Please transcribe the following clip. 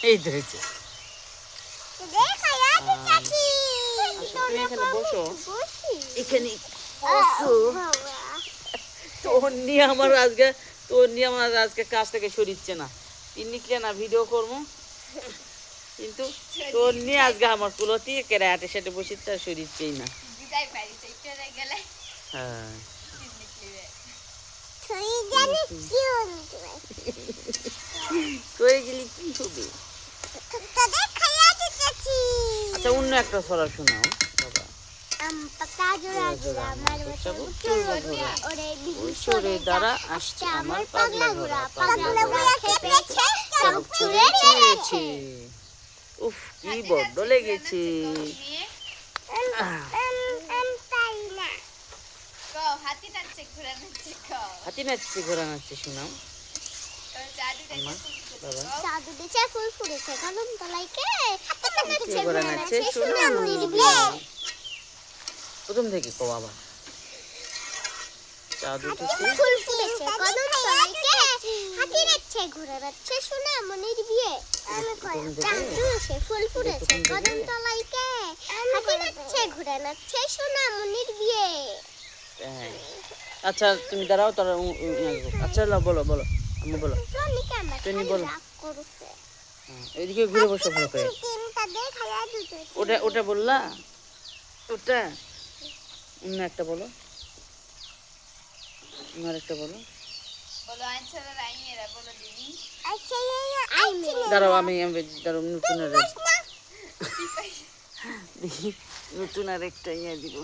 এই ধরেছে। তুমি এখানে বসো, এখানে বসো। তোর নিয়ে আমার আজকে কাজ থেকে সরিচ্ছে না। নিকলে না ভিডিও করবো, কিন্তু তোর নিয়ে আজকে আমার কুলতি কেড়ে হাটে সেটে বসে তার সরিচ্ছেই না। হ্যাঁ কয়ে গেলি কি হবে? আচ্ছা অন্য একটা ছড়া শোনাও বাবা। দ্বারা আসছে আমার পাগলা ঘোড়া, উফ কি বড্ড লেগেছে। হাতি নাচছে ঘোড়া নাচছে শোনাও। প্রথম থেকে কো বাবা। চাঁদ উঠেছে, ফুল ফুটেছে কদম তলায় কে, হাতি নাচছে ঘোড়া নাচছে সোনামণির বিয়ে। চাঁদ উঠেছে ফুল ফুটেছে কদম তলায় কে, হাতি নাচছে ঘোড়া নাচছে সোনামণির বিয়ে। আচ্ছা তুমি দাঁড়াও তারা। আচ্ছা বলো বলো আমি বলো, তুমি বলো। এদিকে ঘুরে বসো ভালো করে। ওটা ওটা বললা, ওটা অন্য একটা বলো, আর একটা বলো। দাঁড়াও আমি দাঁড়াও নতুন আর একটা ইয়ে দিব।